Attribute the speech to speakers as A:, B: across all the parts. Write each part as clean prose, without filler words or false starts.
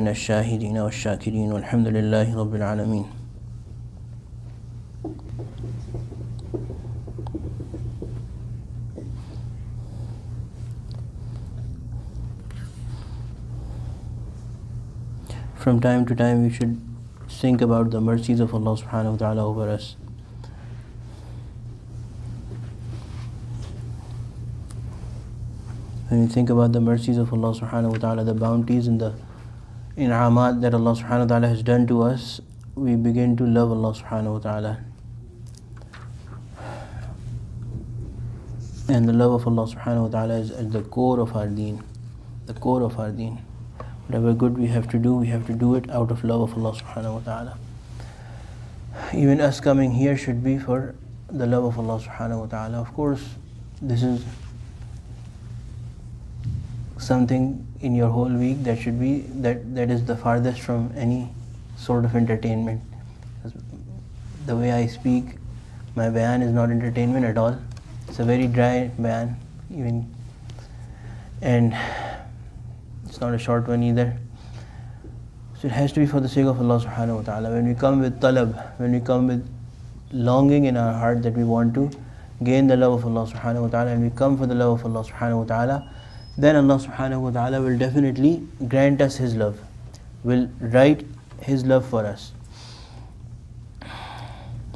A: من الشاهدين والشاكرين والحمد لله رب العالمين. From time to time we should think about the mercies of Allah subhanahu wa ta'ala over us. When we think about the mercies of Allah subhanahu wa ta'ala, the bounties and the in'amat that Allah subhanahu wa ta'ala has done to us, we begin to love Allah subhanahu wa ta'ala. And the love of Allah subhanahu wa ta'ala is at the core of our deen. The core of our deen. Whatever good we have to do it out of love of Allah subhanahu wa ta'ala. Even us coming here should be for the love of Allah subhanahu wa ta'ala. Of course, this is something in your whole week that should be, that is the farthest from any sort of entertainment. The way I speak, my bayan is not entertainment at all. It's a very dry bayan, even, and it's not a short one either. So it has to be for the sake of Allah subhanahu wa ta'ala. When we come with talab, when we come with longing in our heart that we want to gain the love of Allah subhanahu wa ta'ala, and we come for the love of Allah subhanahu wa ta'ala, then Allah subhanahu wa ta'ala will definitely grant us His love, will write His love for us.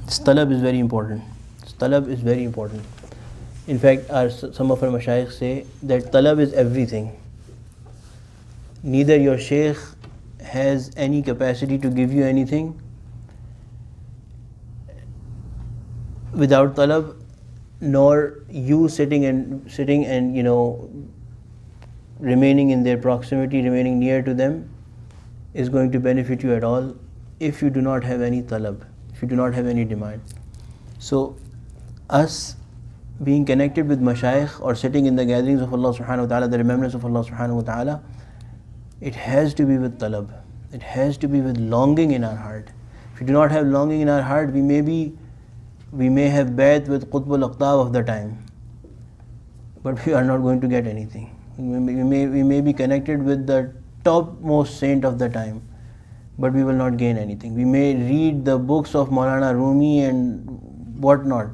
A: This talab is very important. This talab is very important. In fact, some of our mashayikh say that talab is everything. Neither your shaykh has any capacity to give you anything without talab, nor you sitting and remaining in their proximity, remaining near to them, is going to benefit you at all if you do not have any talab, if you do not have any demand. So us being connected with mashayikh or sitting in the gatherings of Allah subhanahu wa ta'ala, the remembrance of Allah subhanahu wa ta'ala, it has to be with talab. It has to be with longing in our heart. If we do not have longing in our heart, we may have bayat with Qutbul Aqtab of the time, but we are not going to get anything. We may be connected with the topmost saint of the time, but we will not gain anything. We may read the books of Maulana Rumi and whatnot,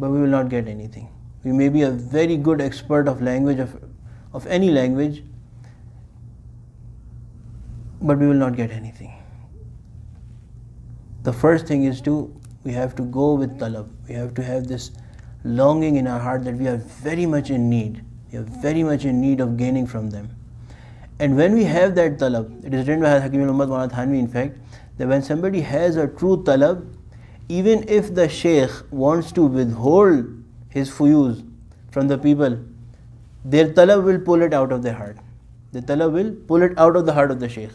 A: but we will not get anything. We may be a very good expert of language, of any language, but we will not get anything. The first thing is we have to go with talab. We have to have this longing in our heart that we are very much in need. We are very much in need of gaining from them. And when we have that talab, it is written by Hakim al-Ummat Maulana Thanvi, in fact, that when somebody has a true talab, even if the shaykh wants to withhold his fuyuz from the people, their talab will pull it out of their heart. The talab will pull it out of the heart of the shaykh.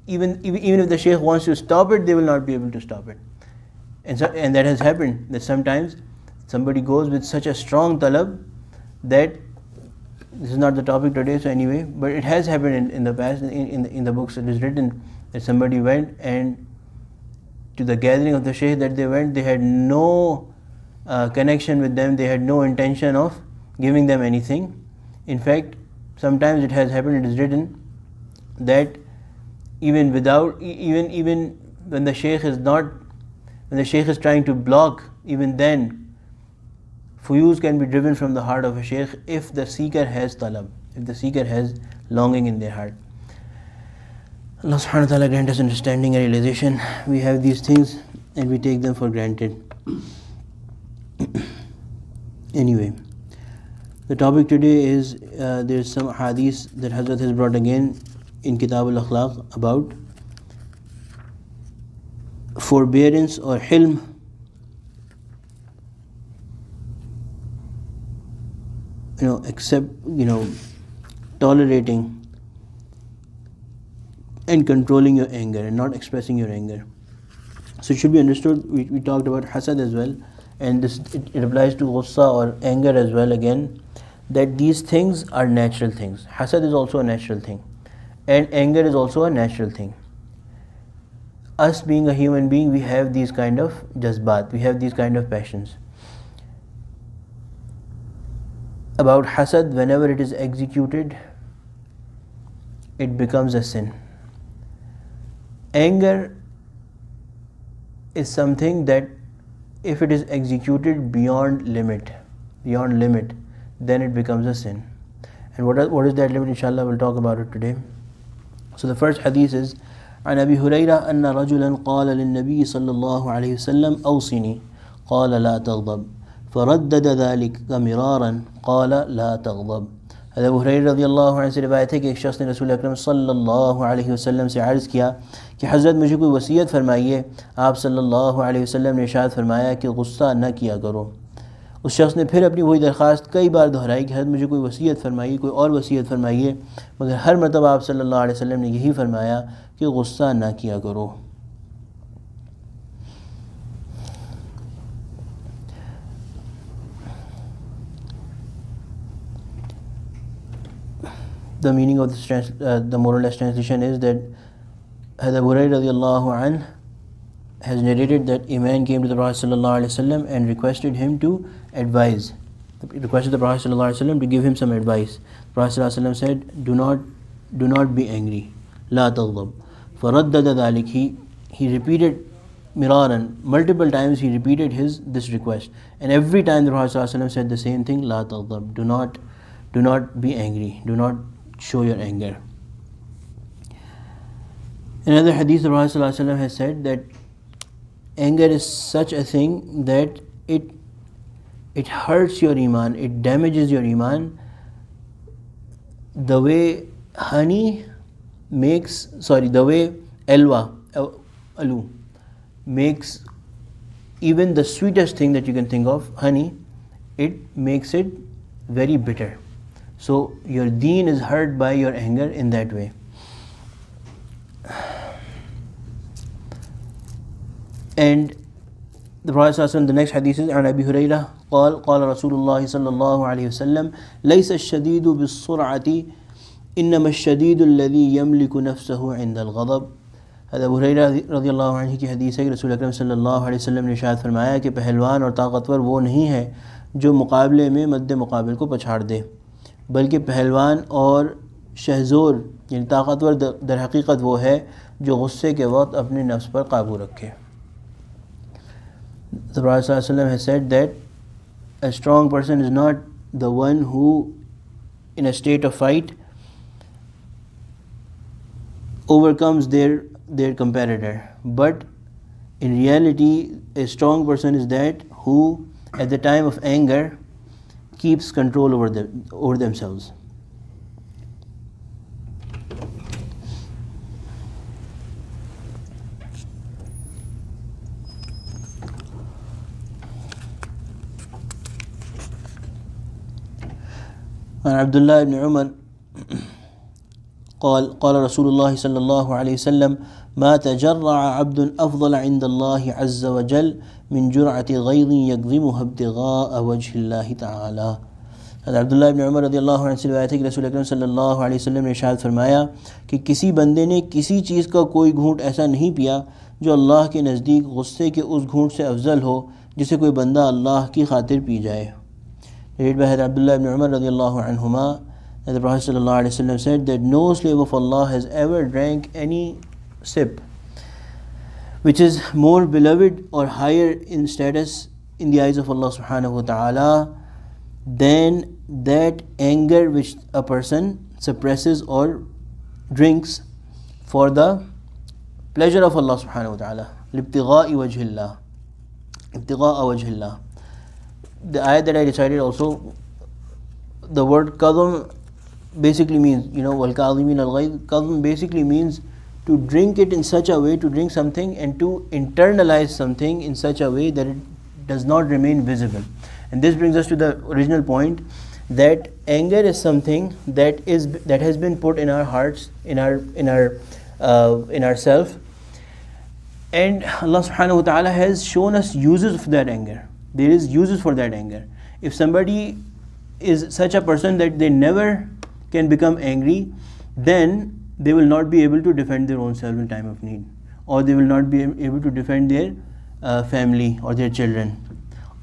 A: Even if the shaykh wants to stop it, they will not be able to stop it. And that has happened, that sometimes somebody goes with such a strong talab that, this is not the topic today, so anyway, but it has happened in the past. In the books it is written that somebody went, and to the gathering of the shaykh that they went, they had no connection with them, they had no intention of giving them anything. In fact, sometimes it has happened, it is written that even when the shaykh is trying to block, even then fuyuz can be driven from the heart of a shaykh if the seeker has talab, if the seeker has longing in their heart. Allah subhanahu wa ta'ala grant us understanding and realization. We have these things and we take them for granted. Anyway, the topic today is, there is some hadith that Hazrat has brought again in Kitab al-Akhlaq about forbearance or hilm, tolerating and controlling your anger and not expressing your anger. So it should be understood, we talked about hasad as well, and it applies to ghussa or anger as well again, that these things are natural things. Hasad is also a natural thing, and anger is also a natural thing. Us being a human being, we have these kind of jazbat, we have these kind of passions. About hasad, whenever it is executed, it becomes a sin. Anger is something that if it is executed beyond limit, then it becomes a sin. And what is that limit? Inshallah, we'll talk about it today. So the first hadith is عن أبي هريرة أن رجلا قال للنبي صلى الله عليه وسلم أوصني قال لا تغضب فردد ذلك مرارا قال لا تغضب. हज़रत अबू हुरैरा रज़ियल्लाहु अन्हु से रिवायत है कि एक शख्स ने रसूल अकरम सल्लल्लाहु अलैहि वसल्लम से अर्ज़ किया कि हज़रत मुझे कोई वसीयत फरमाइए। आप सल्लल्लाहु अलैहि वसल्लम ने इरशाद फरमाया कि गुस्सा न किया करो। उस शख्स ने फिर अपनी वही दरख्वास्त कई बार दोहराई कि हज़रत मुझे कोई वसीयत फरमाइए, कोई और वसीयत फरमाइए, मगर हर मरतबा आप सल्लल्लाहु अलैहि वसल्लम ने यही फरमाया कि गुस्सा न किया करो। The meaning of this the more or less translation is that Hazrat Abu Hurairah radiallahu anh has narrated that a man came to the Prophet sallallahu alaihi wasallam and requested him to advise. He requested the Prophet sallallahu alaihi wasallam to give him some advice. The Prophet sallallahu alaihi wasallam said, "Do not be angry. La taghdab." فَرَدَّدَ ذَلِكَ. He repeated miraran, multiple times he repeated this request, and every time the Prophet sallallahu alaihi wasallam said the same thing, La taghdab. Do not be angry. Do not show your anger. In another hadith, the Prophet ﷺ has said that anger is such a thing that it hurts your iman, it damages your iman, the way the way alu makes even the sweetest thing that you can think of, honey, it makes it very bitter. So your deen is hurt by your anger in that way. And the Prophet ﷺ, the next hadith is عن أبي هريرة قال رسول الله صلى الله عليه وسلم ليس الشديد بالسرعة إنما الشديد الذي يملك نفسه عند الغضب. हज़रत अबू हुरैरा रज़ियल्लाहु अन्हु की हदीस है कि रसूल अकरम सल्लल्लाहु अलैहि वसल्लम ने इरशाद फरमाया कि पहलवान और ताकतवर वो नहीं है जो मुकाबले में मद्दे मुकाबिल को पछाड़ दे, बल्कि पहलवान और शहज़ोर यानी ताकतवर दर हकीकत वो है जो गुस्से के वक्त अपने नफ्स पर काबू रखे. The Prophet ﷺ has said that a strong person is not the one who in a state of fight overcomes their competitor, but in reality a strong person is that who at the time of anger keeps control over themselves. عن عبد الله بن عمر قال رسول الله صلى الله عليه وسلم ما تجرع عبد أفضل عند الله عز وجل من جرعة غيظ يكظمها ابتغاء وجه الله تعالى. Abdullah इब्न उमर रज़ियल्लाहु अन्हु से रिवायत है कि रसूल अकरम सल्लल्लाहु अलैहि वसल्लम ने इरशाद फरमाया कि किसी बंदे ने किसी चीज़ का कोई घूंट ऐसा नहीं पिया जो अल्लाह के नज़दीक गुस्से के उस घूंट से अफजल हो जिसे कोई बंदा अल्लाह की खातिर पी जाए. Read by Abdullah ibn Umar radiallahu anhuma that the Prophet sallallahu alaihi wasallam said that no slave of Allah has ever drank any sip which is more beloved or higher in status in the eyes of Allah subhanahu wa ta'ala than that anger which a person suppresses or drinks for the pleasure of Allah subhanahu wa ta'ala. Libtigha'i wajhillah. Ibtigha'a wajhillah. The ayat that I recited also, the word qadam basically means, wal kadhimin al ghayz, qadam basically means to drink it in such a way, to drink something and to internalize something in such a way that it does not remain visible. And this brings us to the original point that anger is something that has been put in our hearts, in ourself, and Allah subhanahu wa ta'ala has shown us uses of that anger. There is uses for that anger. If somebody is such a person that they never can become angry, then they will not be able to defend their own self in time of need, or they will not be able to defend their family or their children,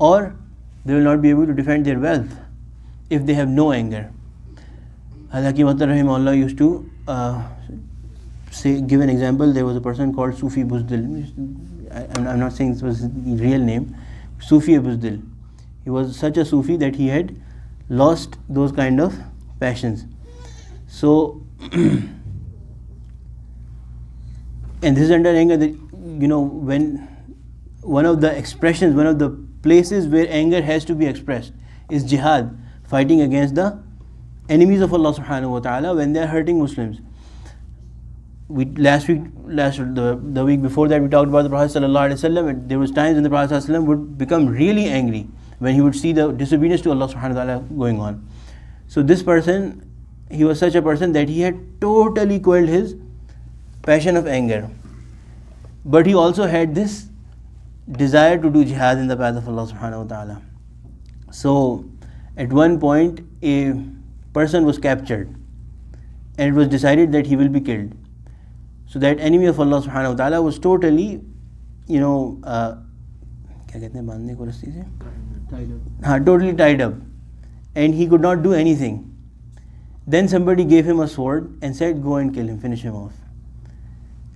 A: or they will not be able to defend their wealth if they have no anger. Hakim Rahimahullah used to give an example. There was a person called Sufi Buzdil. I'm not saying this was his real name. Sufi Buzdil. He was such a Sufi that he had lost those kind of passions. So, and this is under anger that, when one of the expressions, one of the places where anger has to be expressed is jihad, fighting against the enemies of Allah subhanahu wa ta'ala when they are hurting Muslims. The week before that, we talked about the Prophet sallallahu alaihi wasallam, and there was times when the Prophet sallallahu alaihi wasallam would become really angry when he would see the disobedience to Allah subhanahu wa ta'ala going on. So this person, he was such a person that he had totally quelled his passion of anger, but he also had this desire to do jihad in the path of Allah subhanahu wa ta'ala. So at one point, a person was captured and it was decided that he will be killed. So that enemy of Allah subhanahu wa ta'ala was totally, totally tied up, and he could not do anything. Then somebody gave him a sword and said, go and kill him, finish him off.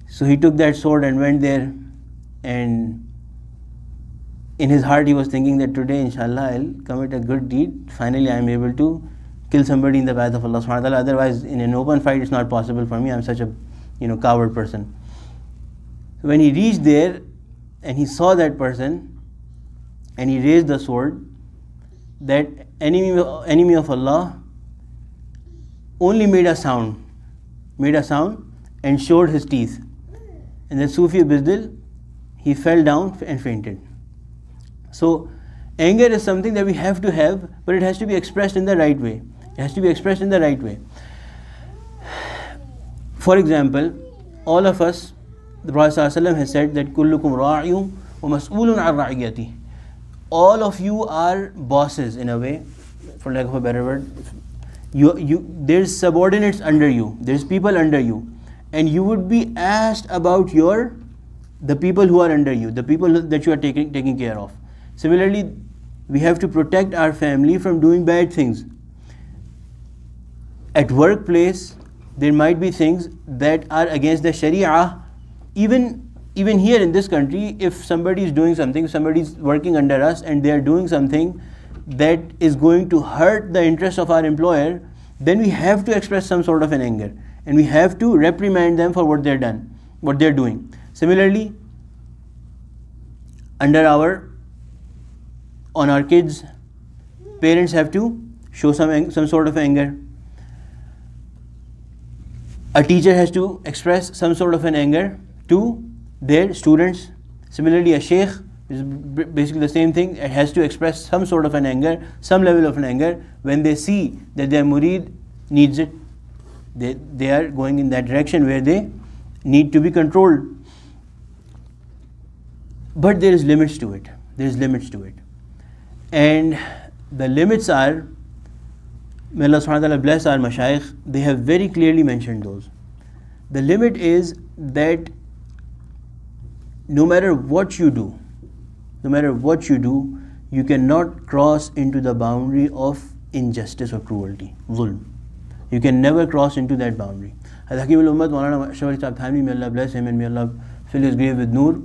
A: So he took that sword and went there, and in his heart he was thinking that today inshallah I'll commit a good deed. Finally I am able to kill somebody in the path of Allah subhanahu wa ta'ala. Otherwise in an open fight it's not possible for me. I'm such a coward person. So when he reached there and he saw that person and he raised the sword, that enemy of Allah only made a sound and showed his teeth. And then Sufi Bizdil, he fell down and fainted. So anger is something that we have to have, but it has to be expressed in the right way. For example, all of us, the Prophet ﷺ has said that kullukum ra'iyun wa mas'ulun an ra'iyati. All of you are bosses in a way, for lack of a better word. There's subordinates under you, there's people under you, and you would be asked about the people who are under you, the people that you are taking care of. Similarly, we have to protect our family from doing bad things. At workplace, there might be things that are against the Sharia. Even here in this country, if somebody is doing something, somebody is working under us and they are doing something that is going to hurt the interest of our employer, then we have to express some sort of an anger and we have to reprimand them for what they're doing. Similarly, on our kids, parents have to show some sort of anger. A teacher has to express some sort of an anger to their students. Similarly, a sheikh is basically the same thing. It has to express some sort of an anger, some level of an anger when they see that their murid needs it. They are going in that direction where they need to be controlled. But there is limits to it. And the limits are, may Allah subhanahu wa ta'ala bless our mashayikh, they have very clearly mentioned those. The limit is that no matter what you do, you cannot cross into the boundary of injustice or cruelty, zulm. You can never cross into that boundary. Hakim al-Ummat, Maulana Shaitaan, may Allah bless him and may Allah fill his grave with noor.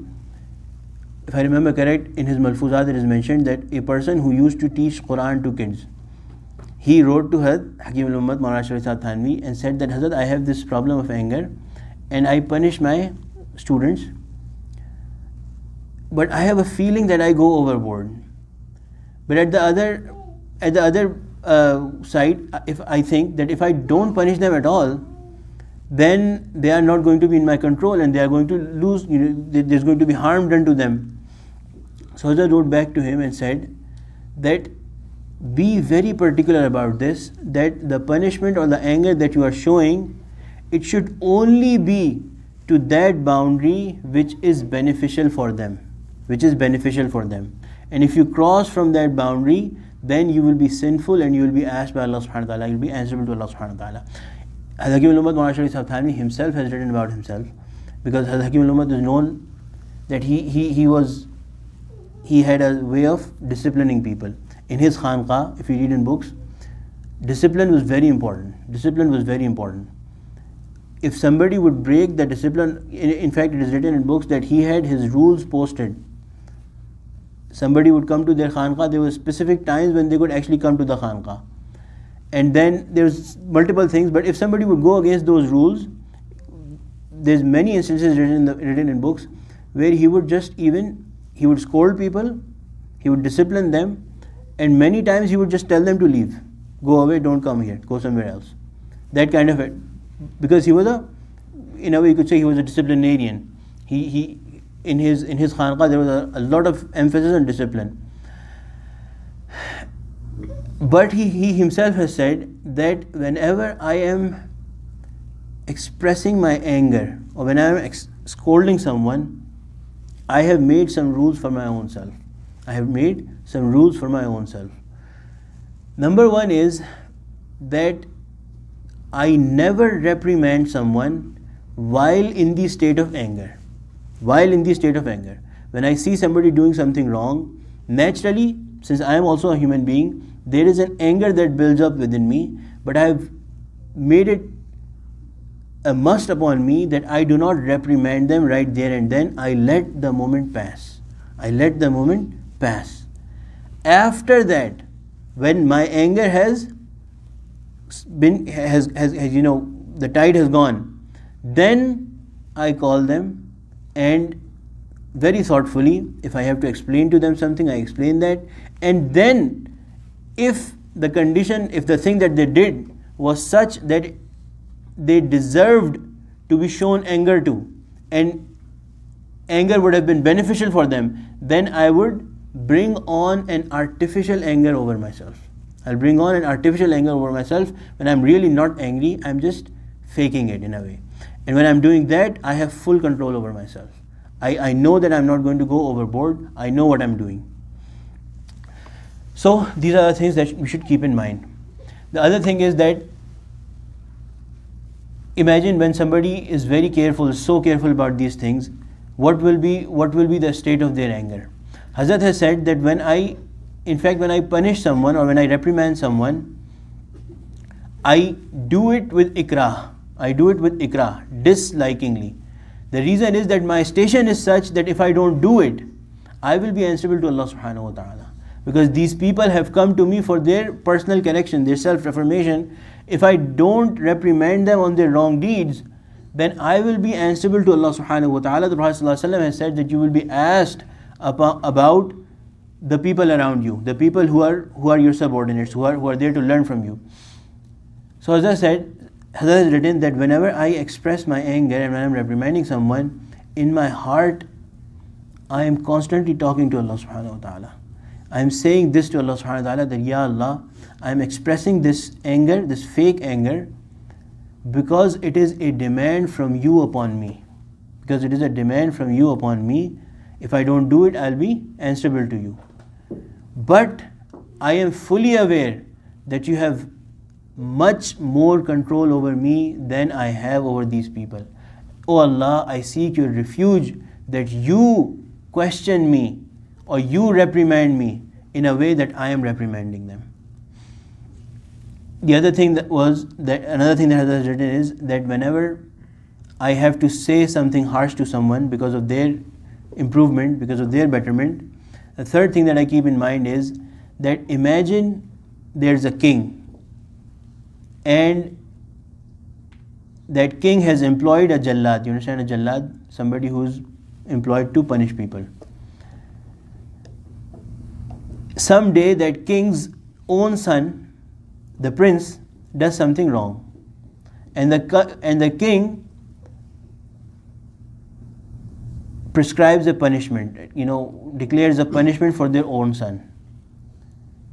A: If I remember correct, in his Malfuzat it is mentioned that a person who used to teach Quran to kids, he wrote to Hazrat Hakim al-Ummat, Maulana Shaitaan, and said that, Hazrat, I have this problem of anger and I punish my students, but I have a feeling that I go overboard. But at the other side, if I think that if I don't punish them at all, then they are not going to be in my control and they are going to lose, there's going to be harm done to them. So Hazrat wrote back to him and said that be very particular about this, that the punishment or the anger that you are showing, it should only be to that boundary which is beneficial for them. And if you cross from that boundary, then you will be sinful and you will be asked by Allah subhanahu wa ta'ala, you will be answerable to Allah subhanahu wa ta'ala. Hakim al-Ummat Maulana Shaitaan himself has written about himself, because Hakim al-Ummat is known that he had a way of disciplining people. In his khanqah, if you read in books, discipline was very important. if somebody would break the discipline, in fact it is written in books that he had his rules posted. Somebody would come to their khanqah, there were specific times when they could actually come to the khanqah. And then there's multiple things, but if somebody would go against those rules, there's many instances written in books where he would scold people, he would discipline them, and many times he would just tell them to leave. Go away, don't come here, go somewhere else. That kind of it. Because he was in a way you could say he was a disciplinarian. He in his khanqah there was a lot of emphasis on discipline. But he himself has said that whenever I am expressing my anger or when I am scolding someone, I have made some rules for my own self. I have made some rules for my own self. Number one is that I never reprimand someone while in the state of anger. While in the state of anger. When I see somebody doing something wrong, naturally, since I am also a human being, there is an anger that builds up within me, but I have made it a must upon me that I do not reprimand them right there and then. I let the moment pass. I let the moment pass. After that, when my anger has the tide has gone, then I call them and very thoughtfully, if I have to explain to them something, I explain that. And then if the thing that they did was such that they deserved to be shown anger to, and anger would have been beneficial for them, then I would bring on an artificial anger over myself. I'll bring on an artificial anger over myself. When I'm really not angry, I'm just faking it in a way. And when I'm doing that, I have full control over myself. I know that I'm not going to go overboard. I know what I'm doing. So these are the things that we should keep in mind. The other thing is that imagine when somebody is very careful, so careful about these things, what will be the state of their anger? Hazrat has said that when I punish someone or when I reprimand someone, I do it with ikrah. I do it with ikrah, dislikingly. The reason is that my station is such that if I don't do it, I will be answerable to Allah subhanahu wa ta'ala. Because these people have come to me for their personal correction, their self-reformation. If I don't reprimand them on their wrong deeds, then I will be answerable to Allah subhanahu wa ta'ala. The Prophet ﷺ has said that you will be asked about the people around you, the people who are your subordinates, who are there to learn from you. So as I said, Hazrat has written that whenever I express my anger and when I am reprimanding someone, in my heart I am constantly talking to Allah subhanahu wa ta'ala. I am saying this to Allah subhanahu wa ta'ala that, Ya Allah, I am expressing this anger, this fake anger, because it is a demand from you upon me. Because it is a demand from you upon me. If I don't do it, I'll be answerable to you. But I am fully aware that you have much more control over me than I have over these people. Oh Allah, I seek your refuge that you question me or you reprimand me in a way that I am reprimanding them. The other thing another thing that has written is that whenever I have to say something harsh to someone because of their improvement, because of their betterment, the third thing that I keep in mind is that imagine there's a king and that king has employed a jallad. You understand a jallad? Somebody who's employed to punish people. Someday that king's own son, the prince, does something wrong, and the king prescribes a punishment, declares a punishment for their own son.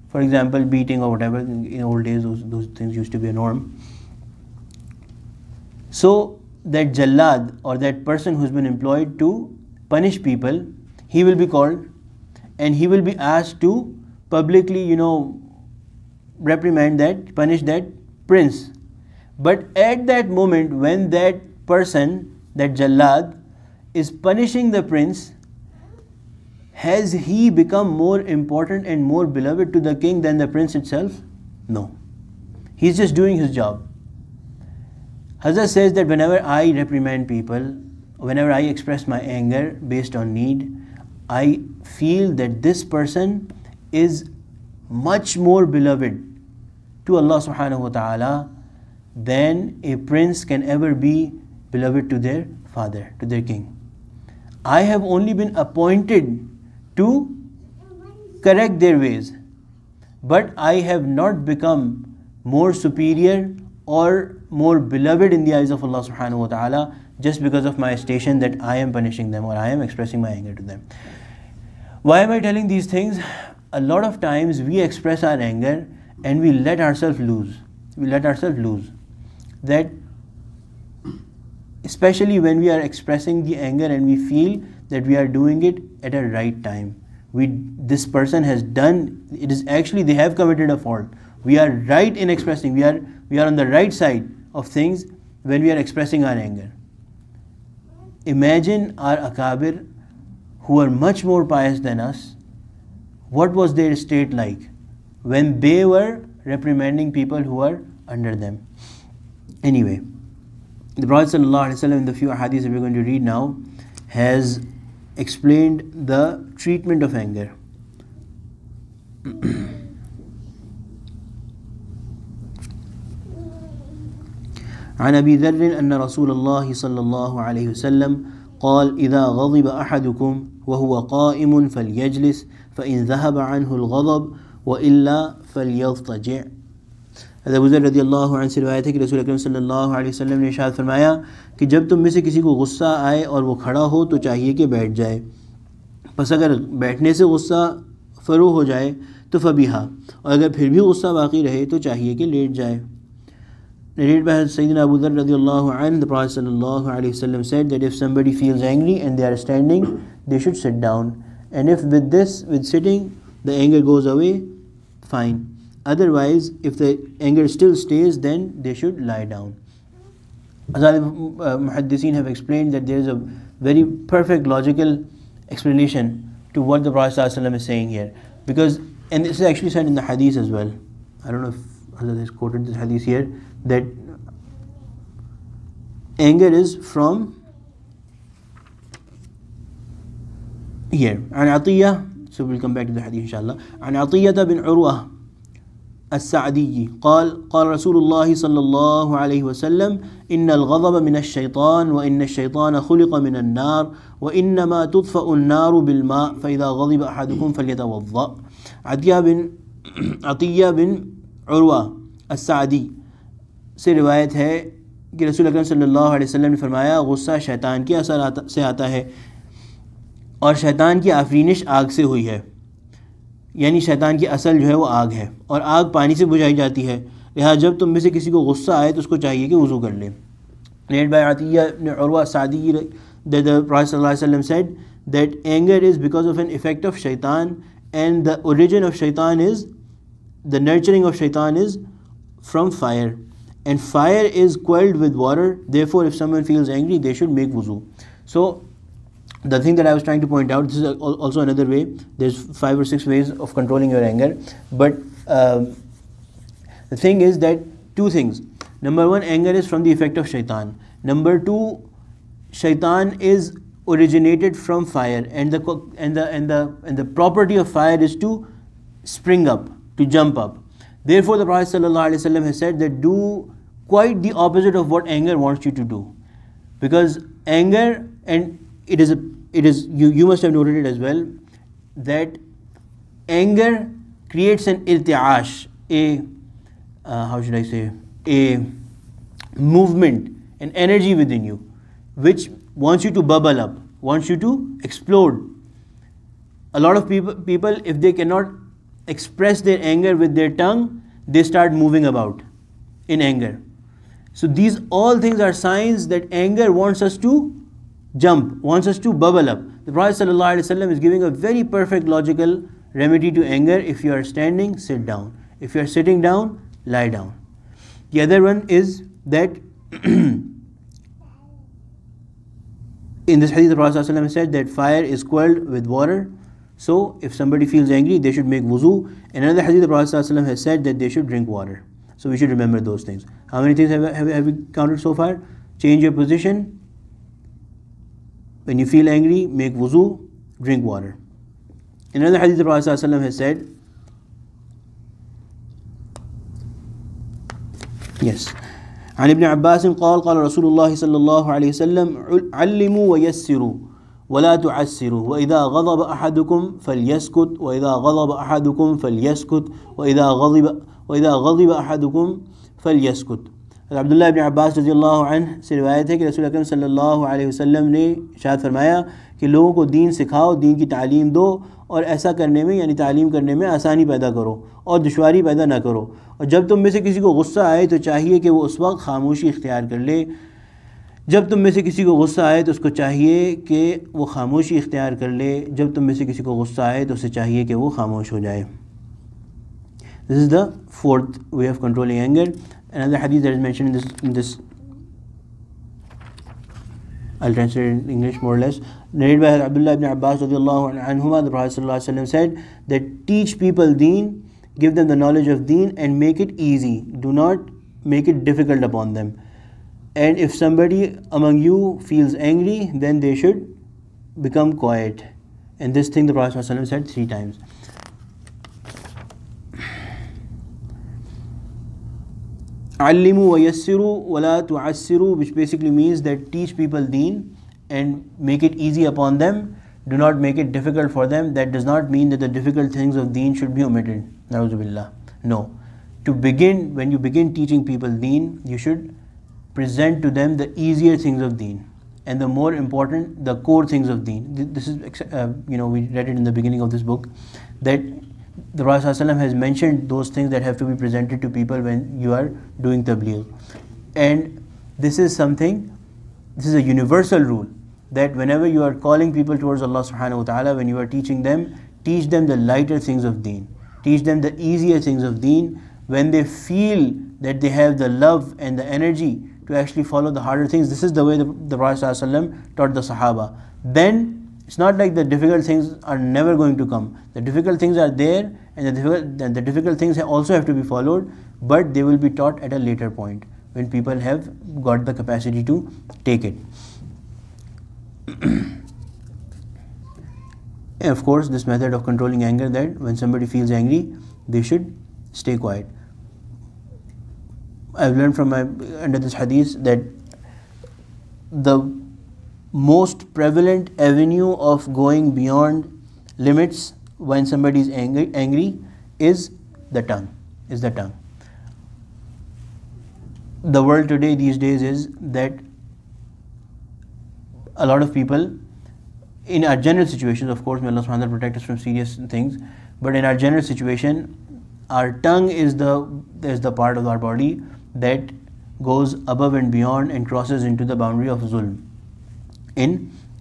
A: For example, beating or whatever. In old days, those things used to be a norm. So that jallad or that person who's been employed to punish people, he will be called and he will be asked to publicly, punish that prince. But at that moment when that person, that jallad, is punishing the prince, has he become more important and more beloved to the king than the prince itself? No. He's just doing his job. Hazrat says that whenever I reprimand people, whenever I express my anger based on need, I feel that this person is much more beloved to Allah subhanahu wa ta'ala than a prince can ever be beloved to their father, to their king. I have only been appointed to correct their ways, but I have not become more superior or more beloved in the eyes of Allah subhanahu wa ta'ala just because of my station that I am punishing them or I am expressing my anger to them. Why am I telling these things? A lot of times we express our anger and we let ourselves lose. We let ourselves lose. That especially when we are expressing the anger and we feel that we are doing it at a right time. This person has done, it is actually they have committed a fault. We are right in expressing, we are on the right side of things when we are expressing our anger. Imagine our akabir who are much more pious than us. What was their state like when they were reprimanding people who are under them? Anyway, the Prophet ﷺ in the few hadiths that we're going to read now has explained the treatment of anger. عن أبي ذر أن رسول الله صلى الله عليه وسلم قال إذا غضب أحدكم وهو قائم فليجلس فإن ذهب عنه الغضب وإلا فليضطجع. Abu ज़र रज़ियल्लाहु अन्हु से रिवायत है कि रसूल अकरम सल्लल्लाहु अलैहि वसल्लम ने इरशाद फरमाया कि जब तुम में से किसी को गुस्सा आए और वो खड़ा हो तो चाहिए कि बैठ जाए, बस अगर बैठने से गुस्सा फ़रो हो जाए तो फ़बिहा, और अगर फिर भी गुस्सा बाकी रहे तो चाहिए कि लेट जाए. Narrated by Sayyidina Abu Dharr radiallahu anhu, the Prophet sallallahu alaihi wasallam said that if somebody feels angry and they are standing, they should sit down. And if with sitting, the anger goes away, fine. Otherwise, if the anger still stays, then they should lie down. Muhaddithin have explained that there is a very perfect logical explanation to what the Prophet sallallahu alaihi wasallam is saying here. Because, and this is actually said in the hadith as well. I don't know if Hazrat has quoted this hadith here, that anger is from here. عن عطية, so we'll come back to the hadith inshallah. عن عطية بن عروة السعدي قال قال رسول الله صلى الله عليه وسلم إن الغضب من الشيطان وإن الشيطان خلق من النار وإنما تطفأ النار بالماء فإذا غضب أحدكم فليتوضأ. عطية بن عروة السعदी से रिवायत है कि रसूल अकरम सल्लल्लाहु अलैहि वसल्लम ने फरमाया गुस्सा शैतान के असर से आता है और शैतान की आफरीनिश आग से हुई है, यानी शैतान की असल जो है वो आग है और आग पानी से बुझाई जाती है. लिहाजा जब तुम में से किसी को गुस्सा आए तो उसको चाहिए कि वज़ू कर ले. Narrated by Atiyya ibn Urwa Sa'di that the Prophet sallallahu alaihi wasallam said that anger is because of an effect of shaitan, and the origin of shaitan is, the nurturing of shaitan is from fire, and fire is quelled with water. Therefore, if someone feels angry, they should make wuzu. So the thing that I was trying to point out, this is also another way. There's 5 or 6 ways of controlling your anger, but the thing is that 2 things. Number 1, anger is from the effect of shaitan. Number 2, shaitan is originated from fire, and the property of fire is to spring up, to jump up. Therefore, the Prophet ﷺ has said that do quite the opposite of what anger wants you to do, because anger, and it is you must have noted it as well, that anger creates an irti'ash, a movement, an energy within you, which wants you to bubble up, wants you to explode. A lot of people, if they cannot express their anger with their tongue, they start moving about in anger. So these all things are signs that anger wants us to jump, wants us to bubble up. The Prophet ﷺ is giving a very perfect logical remedy to anger. If you are standing, sit down. If you are sitting down, lie down. The other one is that in this hadith, the Prophet ﷺ said that fire is quelled with water. So if somebody feels angry, they should make wuzu. In another hadith, the Prophet ﷺ has said that they should drink water. So we should remember those things. How many things have we counted so far? Change your position. When you feel angry, make wuzu, drink water. In another hadith, the Prophet ﷺ has said, yes, عن ابن عباس قال قال رسول الله صلى الله عليه وسلم علموا ويسروا ولا تعسروا وإذا غضب أحدكم فليسكت وإذا غضب أحدكم فليسكت وإذا غضب أحدكم فليسكت. Abdullah इब्न अब्बास रज़ियल्लाहु अन्हु से रिवायत है कि रसूल अकरम सल्लल्लाहु अलैहि वसल्लम ने इरशाद फरमाया कि लोगों को दीन सिखाओ, दीन की तालीम दो और ऐसा करने में यानी तालीम करने में आसानी पैदा करो और दुश्वारी पैदा ना करो। और जब तुम में से किसी को गुस्सा आए तो चाहिए कि वो उस वक्त खामोशी इख्तियार कर ले। जब तुम में से किसी को गुस्सा आए तो उसको चाहिए कि वो खामोशी इख्तियार कर ले। जब तुम में से किसी को गुस्सा आए तो उसे चाहिए कि वो खामोश हो जाए। This is the fourth way of controlling anger. Another hadith that is mentioned in this I'll translate it in English more or less. Narrated by Abdullah ibn Abbas radiallahu anhuma, the Prophet sallallahu alaihi wasallam said that teach people deen, give them the knowledge of deen and make it easy. Do not make it difficult upon them. And if somebody among you feels angry, then they should become quiet. And this thing the Prophet sallallahu alaihi wasallam said 3 times. Allimu wa yassiru wa la tu'assiru, which basically means that teach people deen and make it easy upon them. Do not make it difficult for them. That does not mean that the difficult things of deen should be omitted. Na'udhu billah. No. When you begin teaching people deen, you should present to them the easier things of deen and the more important, the core things of deen. This is, we read it in the beginning of this book, that the Prophet ﷺ has mentioned those things that have to be presented to people when you are doing tabligh. And this is a universal rule, that whenever you are calling people towards Allah subhanahu wa ta'ala, when you are teaching them, teach them the lighter things of deen. Teach them the easier things of deen. When they feel that they have the love and the energy to actually follow the harder things, this is the way the Prophet ﷺ taught the Sahaba. Then it's not like the difficult things are never going to come. The difficult things are there, and the difficult things also have to be followed, but they will be taught at a later point when people have got the capacity to take it. And of course, this method of controlling anger, that when somebody feels angry, they should stay quiet. I've learned from under this hadith that the most prevalent avenue of going beyond limits when somebody is angry is the tongue. The world today, these days, is that a lot of people, in our general situations, of course, may Allah subhanahu wa ta'ala protect us from serious things, but in our general situation, our tongue is the part of our body that goes above and beyond and crosses into the boundary of zulm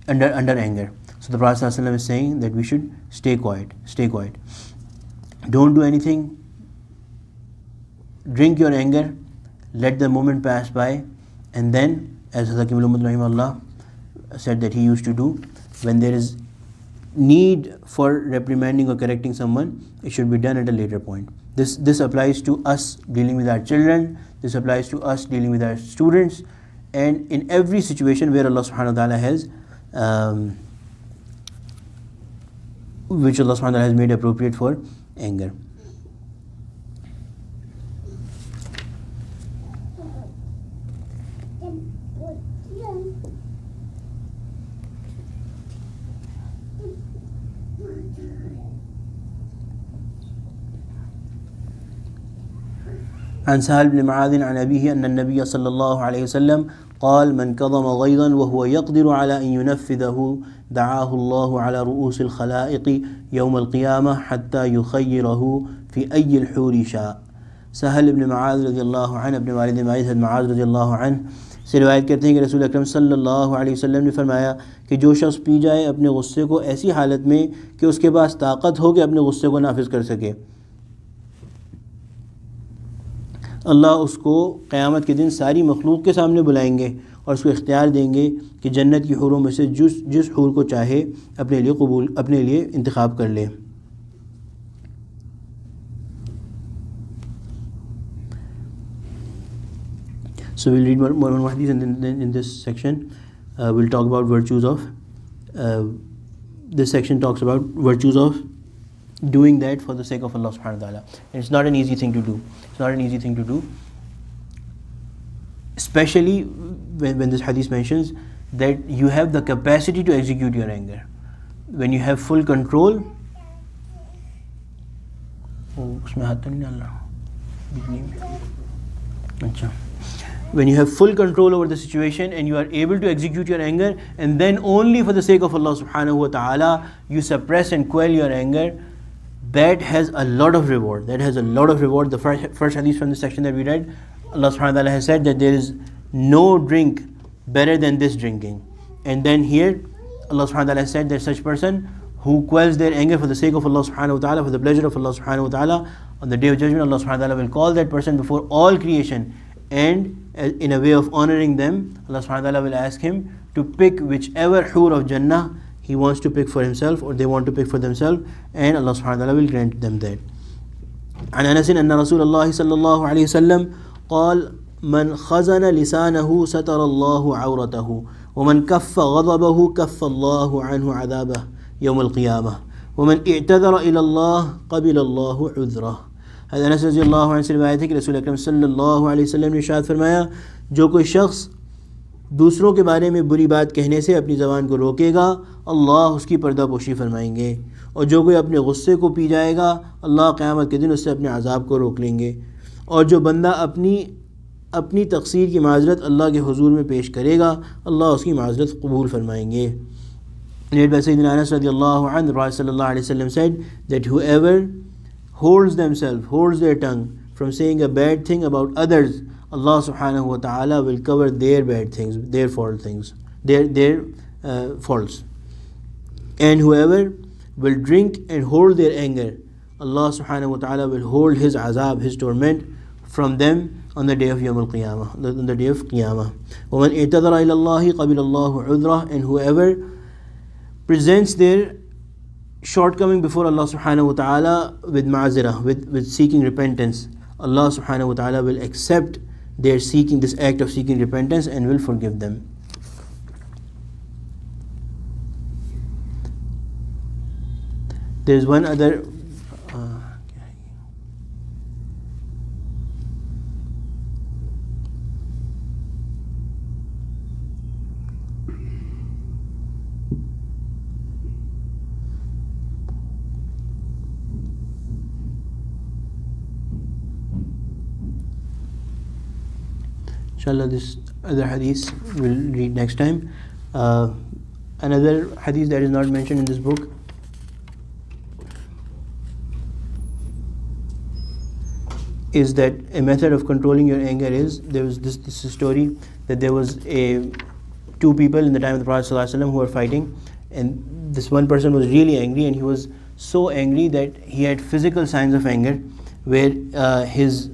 A: under anger. So the Prophet ﷺ is saying that we should stay quiet. Don't do anything. Drink your anger. Let the moment pass by. And then, as Hakim al-Ummah rahimahullah said that he used to do, when there is need for reprimanding or correcting someone, it should be done at a later point. This applies to us dealing with our children. This applies to us dealing with our students. And in every situation where Allah subhanahu wa ta'ala has which Allah subhanahu wa ta'ala has made appropriate for anger. عن سهل بن معاذ عن أبيه أن النبي صلى الله عليه وسلم قال من كظم غيظا وهو يقدر على أن ينفذه دعاه الله على رؤوس الخلائق يوم القيامة حتى يخيره في أي الحور شاء. सहल इब्न मुआज़ रज़ियल्लाहु अन्हु अपने वालिद मुआज़ रज़ियल्लाहु अन्हु से रिवायत करते हैं कि रसूल अकरम सल्लल्लाहु अलैहि वसल्लम ने फरमाया कि जो शख्स पी जाए अपने गुस्से को ऐसी हालत में कि उसके पास ताकत हो कि अपने गुस्से को नाफिज कर सके, अल्लाह उसको क़यामत के दिन सारी मखलूक के सामने बुलाएंगे और उसको इख्तियार देंगे कि जन्नत की हूरों में से जिस हूर को चाहे अपने लिए इंतखाब कर ले। So we'll read one hadith, and then in this section we'll talk about virtues of. This section talks about virtues of doing that for the sake of Allah subhanahu wa ta'ala. And it's not an easy thing to do. It's not an easy thing to do. Especially when this hadith mentions that you have the capacity to execute your anger. When you have full control. When you have full control over the situation and you are able to execute your anger, and then only for the sake of Allah subhanahu wa ta'ala you suppress and quell your anger, that has a lot of reward. That has a lot of reward. The first hadith from the section that we read, Allah subhanahu wa ta'ala has said that there is no drink better than this drinking. And then here Allah subhanahu wa ta'ala has said that such person who quells their anger for the sake of Allah subhanahu wa ta'ala, for the pleasure of Allah subhanahu wa ta'ala, on the day of judgment Allah subhanahu wa ta'ala will call that person before all creation, and in a way of honoring them, Allah subhanahu wa ta'ala will ask him to pick whichever hur of Jannah he wants to pick for himself, or they want to pick for themselves, and Allah subhanahu wa ta'ala will grant them that. عن أنس أن رسول الله صلى الله عليه وسلم قال من خزن لسانه ستر الله عورته ومن كف غضبه كف الله عنه عذابه يوم القيامة ومن اعتذر إلى الله قبل الله عذره. Anas रज़ी अल्लाह अन्हु से रिवायत है कि रसूल अकरम सल्लल्लाहु अलैहि वसल्लम ने इरशाद फरमाया, जो कोई शख्स दूसरों के बारे में बुरी बात कहने से अपनी ज़बान को रोकेगा, अल्लाह उसकी पर्दापोशी फरमाएंगे, और जो कोई अपने गुस्से को पी जाएगा, अल्लाह क़यामत के दिन उससे अपने अज़ाब को रोक लेंगे, और जो बंदा अपनी तक़सीर की माज़रत अल्लाह के हुज़ूर में पेश करेगा, अल्लाह उसकी माज़रत कबूल फरमाएंगे. Narrated by Sayyidina Anas radiallahu anhu, the Prophet sallallahu alaihi wasallam said that whoever holds their tongue from saying a bad thing about others, Allah subhanahu wa ta'ala will cover their bad things, their faults. And whoever will drink and hold their anger, Allah subhanahu wa ta'ala will hold his azab, his torment from them on the day of Yawm al-Qiyamah, on the day of Qiyamah. وَمَنْ اِعْتَذَرَ إِلَى اللَّهِ قَبِلَ اللَّهُ عُذْرَهُ. And whoever presents their shortcoming before Allah subhanahu wa ta'ala with ma'zirah, with seeking repentance, Allah subhanahu wa ta'ala will accept their seeking, this act of seeking repentance, and will forgive them. There is one other inshallah, this other hadith we'll read next time. Another hadith that is not mentioned in this book is that a method of controlling your anger is, there was this story that there was two people in the time of the Prophet ﷺ who were fighting, and this one person was really angry, and he was so angry that he had physical signs of anger, where his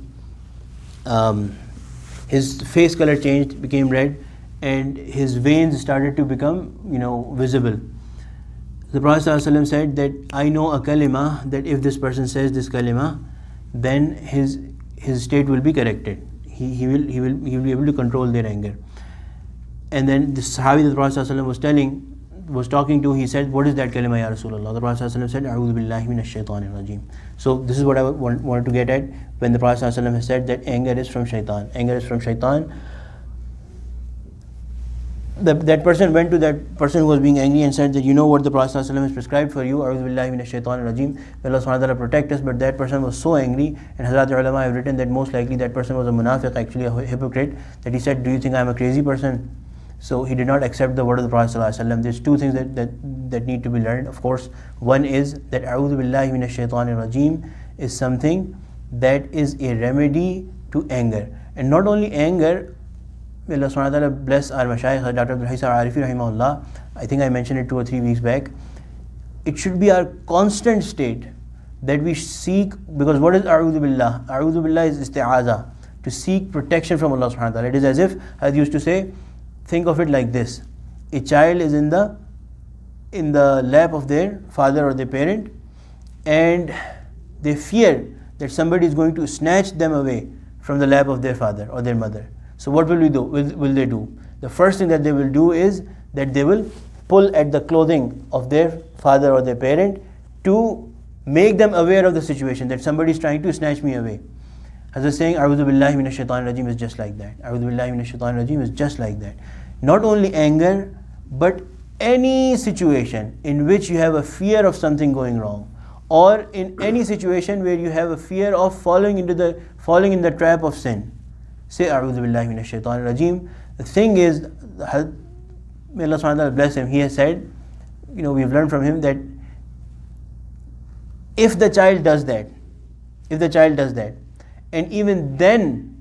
A: face color changed, became red, and his veins started to become, visible. The Prophet ﷺ said that I know a kalima, that if this person says this kalima, then his state will be corrected. He will be able to control their anger. And then the Sahabi that the Prophet ﷺ was talking to, he said, what is that kalima, Ya Rasulullah? The Prophet ﷺ said, A'udhu billahi minash shaitanir rajim. So this is what I wanted to get at when the Prophet ﷺ has said that anger is from shaitan. Anger is from shaitan. That person went to that person who was being angry and said that, you know what the Prophet ﷺ has prescribed for you, A'udhu billahi minash shaitanir rajim. May Allah subhanahu wa ta'ala protect us. But that person was so angry, and Hazrat ulama have written that most likely that person was a munafiq, actually a hypocrite, that he said, do you think I am a crazy person? So he did not accept the word of the Prophet ﷺ. There's two things that need to be learned. Of course, one is that A'udhu billahi minash shaitanir rajim is something that is a remedy to anger. And not only anger, may Allah subhanahu wa ta'ala bless our mashayikh, Dr. Abdul Haysar Arifi rahimahullah. I think I mentioned it 2 or 3 weeks back. It should be our constant state that we seek, because what is A'udhu billah? A'udhu billah is isti'aza, to seek protection from Allah subhanahu wa ta'ala. It is as if, as used to say, think of it like this: a child is in the lap of their father or their parent, and they fear that somebody is going to snatch them away from the lap of their father or their mother. So what will we do? Will they do? The first thing that they will do is that they will pull at the clothing of their father or their parent to make them aware of the situation, that somebody is trying to snatch me away. As I was saying, A'udhu Billahi Minash Shaitanir Rajeem is just like that. A'udhu Billahi Minash Shaitanir Rajeem is just like that. Not only anger, but any situation in which you have a fear of something going wrong, or in any situation where you have a fear of falling in the trap of sin, say A'udhu Billahi Minash Shaitanir Rajeem. The thing is, may Allah subhanahu wa ta'ala bless him, he has said, we've learned from him that if the child does that, and even then,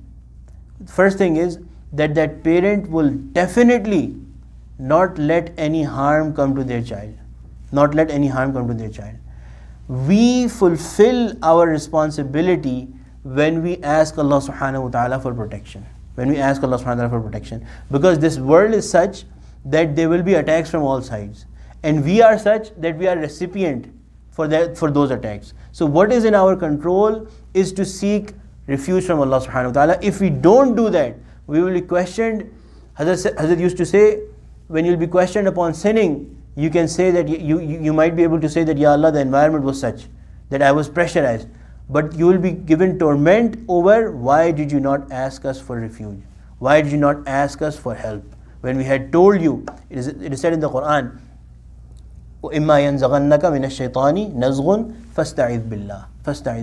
A: first thing is that parent will definitely not let any harm come to their child. We fulfill our responsibility when we ask Allah subhanahu wa ta'ala for protection. Because this world is such that there will be attacks from all sides. And we are such that we are recipient for those attacks. So what is in our control is to seek refuge from Allah subhanahu wa ta'ala. If we don't do that, we will be questioned. Hazrat used to say, when you'll be questioned upon sinning, you can say that you might be able to say that, Ya Allah, the environment was such that I was pressurized. But you will be given torment over, why did you not ask us for refuge? Why did you not ask us for help? When we had told you, it is said in the Quran, وَإِمَّا يَنْزَغَنَّكَ مِنَ الشَّيْطَانِ نَزْغٌ فَاسْتَعِذْ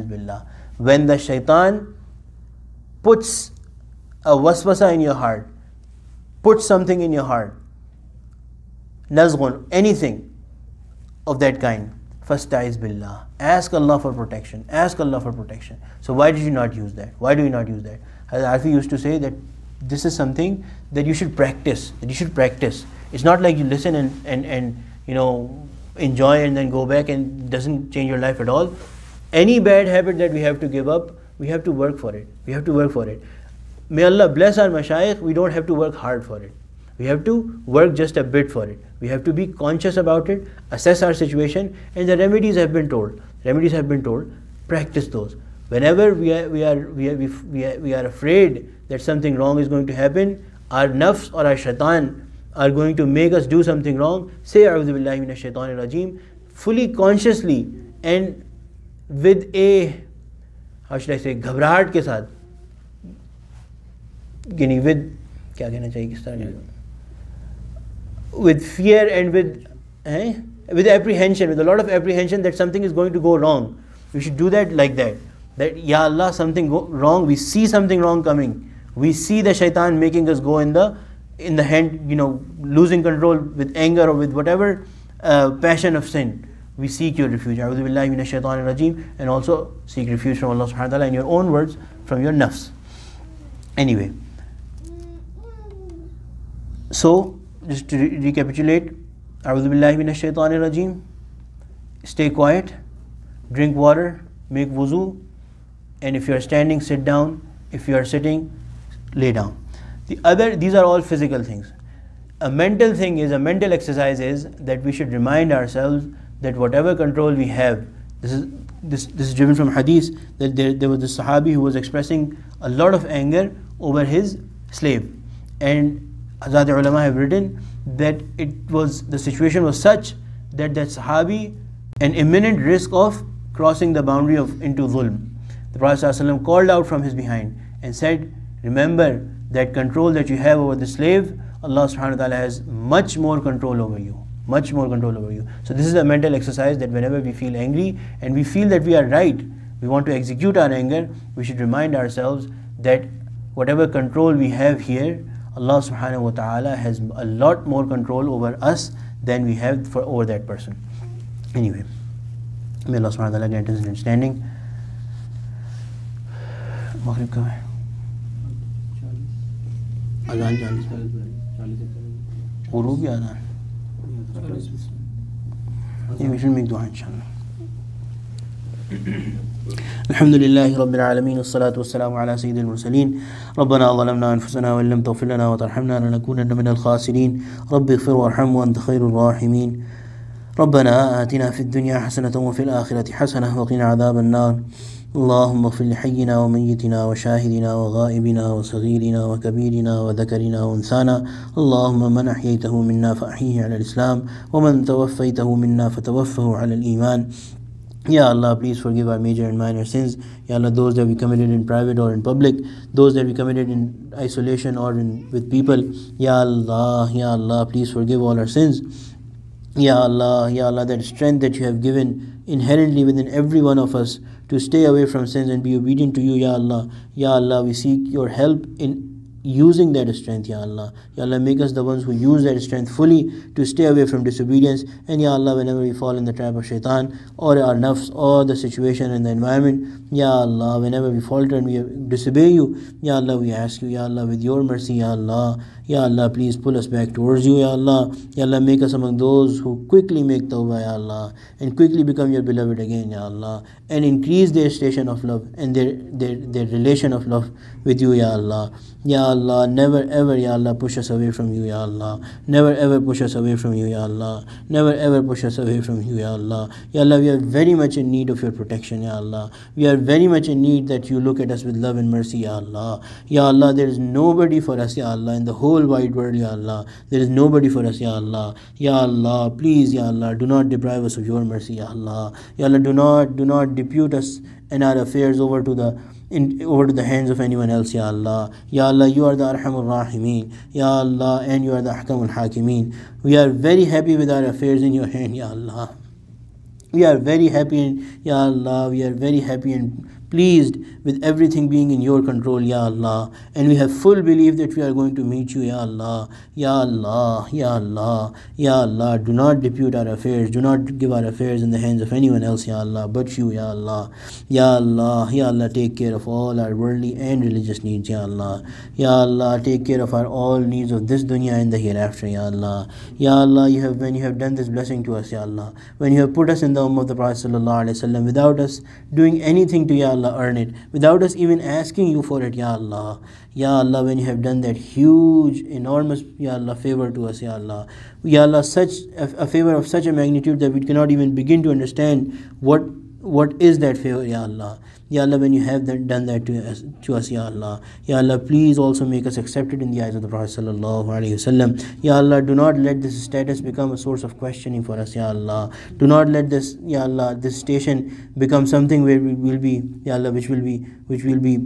A: بِاللَّهِ. When the shaitan puts a waswasa in your heart, puts something in your heart, nazghun, anything of that kind, fasta'iz billah, ask Allah for protection. So why did you not use that? Arfi used to say that this is something that you should practice. It's not like you listen and enjoy and then go back and it doesn't change your life at all. Any bad habit that we have to give up, we have to work for it. May Allah bless our mashayikh, we don't have to work hard for it. We have to work just a bit for it. We have to be conscious about it, assess our situation, and the remedies have been told. Practice those. Whenever we are afraid that something wrong is going to happen, our nafs or our shaitan are going to make us do something wrong, say A'udhu Billahi Minash Shaitanir Rajeem, fully consciously and with a, घबराहट के साथ, with fear and with apprehension, with a lot of apprehension that something is going to go wrong. We should do that like that. That, Ya Allah, something wrong, we see something wrong coming. We see the shaitan making us go in the hand, losing control with anger or with whatever passion of sin. We seek your refuge. A'udhu Billahi Minash Shaitanir Rajeem, and also seek refuge from Allah subhanahu wa ta'ala in your own words, from your nafs. Anyway, so just to recapitulate, A'udhu Billahi Minash Shaitanir Rajeem, stay quiet, drink water, make wuzu, and if you are standing, sit down. If you are sitting, lay down. These are all physical things. A mental exercise is that we should remind ourselves that whatever control we have, this is driven from hadith, that there was this Sahabi who was expressing a lot of anger over his slave, and Hazrat ulama have written that the situation was such that Sahabi, an imminent risk of crossing the boundary into dhulm. The Prophet ﷺ called out from his behind and said, remember that control that you have over the slave, Allah subhanahu wa ta'ala has much more control over you. So this is a mental exercise, that whenever we feel angry and we feel that we are right, we want to execute our anger, we should remind ourselves that whatever control we have here, Allah subhanahu wa ta'ala has a lot more control over us than we have over that person. Anyway, may Allah subhanahu wa ta'ala grant us understanding. Maghrib ka hai? Azan 40 Uru bhi azan. Yeah, we should make dua inshallah. الحمد لله رب العالمين والصلاة والسلام على سيد المرسلين ربنا ظلمنا أنفسنا وإن لم تغفر لنا وترحمنا لنكونن من الخاسرين رب اغفر وارحم وأنت خير الراحمين ربنا آتنا في الدنيا حسنة وفي الآخرة حسنة وقنا عذاب النار اللهم اغفر لحينا وميتنا وشاهدنا وغائبنا وصغيرنا وكبيرنا وذكرنا وانثانا. اللهم من أحييته منا فأحيه على الإسلام ومن توفيته منا فتوفه على الإيمان. Ya Allah, please forgive our major and minor sins. Ya Allah, those that we committed in private or in public, those that we committed in isolation or with people. Ya Allah, please forgive all our sins. Ya Allah, that strength that you have given inherently within every one of us to stay away from sins and be obedient to you, Ya Allah, we seek your help in using that strength, Ya Allah. Ya Allah, make us the ones who use that strength fully to stay away from disobedience. And Ya Allah, whenever we fall in the trap of Shaitaan or our nafs or the situation and the environment, Ya Allah, whenever we falter and we disobey you, Ya Allah, we ask you, Ya Allah, with your mercy, Ya Allah, please pull us back towards you, Ya Allah. Ya Allah, make us among those who quickly make tawbah, Ya Allah, and quickly become your beloved again, Ya Allah, and increase their station of love and their relation of love with you, Ya Allah. Ya Allah, never ever, Ya Allah, push us away from you, Ya Allah. Never ever push us away from you, Ya Allah. Never ever push us away from you, Ya Allah. Ya Allah, we are very much in need of your protection, Ya Allah. We are very much in need that you look at us with love and mercy, Ya Allah. Ya Allah, there is nobody for us, Ya Allah, in the whole wide world, Ya Allah. There is nobody for us, Ya Allah. Ya Allah, please, Ya Allah, do not deprive us of your mercy, Ya Allah. Ya Allah, do not depute us and our affairs over to the hands of anyone else, Ya Allah. Ya Allah, you are the Arhamur Rahimeen, Ya Allah, and you are the Ahkamul Hakimeen. We are very happy with our affairs in your hand, Ya Allah. We are very happy, and Ya Allah, we are very happy and pleased with everything being in your control, Ya Allah, and we have full belief that we are going to meet you, Ya Allah. Ya Allah, Ya Allah, Ya Allah, do not depute our affairs, do not give our affairs in the hands of anyone else, Ya Allah, but you, Ya Allah. Ya Allah, Ya Allah, take care of all our worldly and religious needs, Ya Allah. Ya Allah, take care of our all needs of this dunya and the hereafter, Ya Allah. Ya Allah, when you have done this blessing to us, Ya Allah, when you have put us in the ummah of the Prophet ﷺ without us doing anything to, Ya Allah, earn it, without us even asking you for it, Ya Allah. Ya Allah, when you have done that huge, enormous, Ya Allah, favor to us, Ya Allah. Ya Allah, such a favor of such a magnitude that we cannot even begin to understand what is that favor, Ya Allah. Ya Allah, when you have done that to us, Ya Allah. Ya Allah, please also make us accepted in the eyes of the Prophet sallallahu alaihi wasallam. Ya Allah, do not let this status become a source of questioning for us, Ya Allah. Do not let this, Ya Allah, this station become something where we will be, Ya Allah, which will be,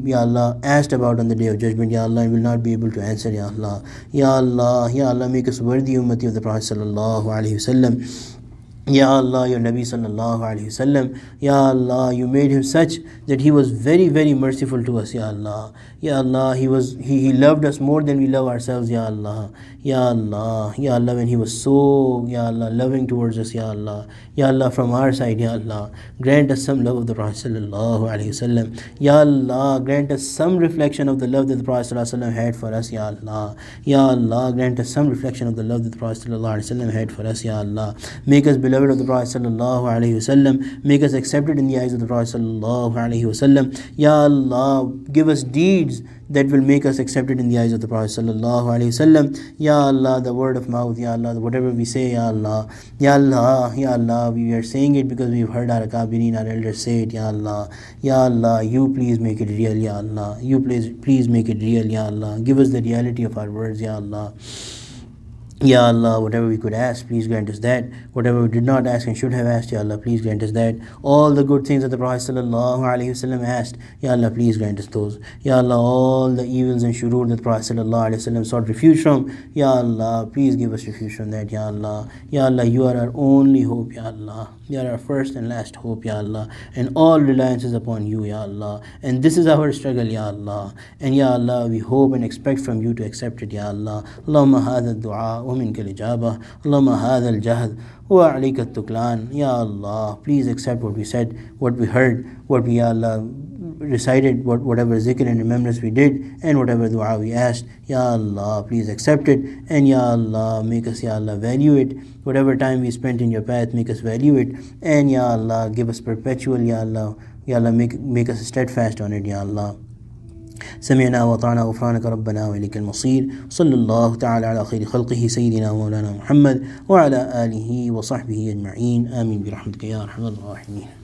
A: Ya Allah, asked about on the day of judgment, Ya Allah, and will not be able to answer, Ya Allah. Ya Allah, Ya Allah, make us worthy ummati of the Prophet sallallahu alaihi wasallam. Ya Allah, your Nabi sallallahu alaihi wasallam, Ya Allah, you made him such that he was very, very merciful to us, Ya Allah. Ya Allah, he loved us more than we love ourselves, Ya Allah. Ya Allah, Ya Allah, when he was so, Ya Allah, loving towards us, Ya Allah. Ya Allah, from our side, Ya Allah, grant us some love of the Prophet sallallahu alaihi wasallam. Ya Allah, grant us some reflection of the love that the Prophet sallallahu alaihi wasallam had for us, Ya Allah. Ya Allah, grant us some reflection of the love that the Prophet sallallahu alaihi wasallam had for us, Ya Allah. Make us beloved of the Prophet sallallahu alaihi wasallam. Make us accepted in the eyes of the Prophet sallallahu alaihi wasallam. Ya Allah, give us deeds that will make us accepted in the eyes of the Prophet sallallahu alaihi wasallam. Ya Allah, the word of mouth, Ya Allah, whatever we say, Ya Allah. Ya Allah, Ya Allah, we are saying it because we've heard our akabirin, our elders say it, Ya Allah. Ya Allah, you please make it real, Ya Allah. You please make it real, Ya Allah. Give us the reality of our words, Ya Allah. Ya Allah, whatever we could ask, please grant us that. Whatever we did not ask and should have asked, Ya Allah, please grant us that. All the good things that the Prophet sallallahu alaihi wasallam asked, Ya Allah, please grant us those. Ya Allah, all the evils and shurur that the Prophet sallallahu alaihi wasallam sought refuge from, Ya Allah, please give us refuge from that, Ya Allah. Ya Allah, you are our only hope, Ya Allah. You are our first and last hope, Ya Allah. And all reliance is upon you, Ya Allah. And this is our struggle, Ya Allah. And Ya Allah, we hope and expect from you to accept it, Ya Allah. Allahumma hadha ad-du'a ومنك الإجابة اللهم هذا الجهد وعليك التكلان. Ya Allah, please accept what we said, what we heard, what we, Ya Allah, recited, whatever zikr and remembrance we did, and whatever dua we asked. Ya Allah, please accept it, and Ya Allah, make us, Ya Allah, value it. Whatever time we spent in your path, make us value it, and Ya Allah, give us perpetual, Ya Allah. Ya Allah, make us steadfast on it, Ya Allah. سمعنا وأطعنا غفرانك ربنا وإليك المصير. صلى الله تعالى على خير خلقه سيدنا ومولانا محمد وعلى آله وصحبه أجمعين. آمين برحمتك يا أرحم الراحمين.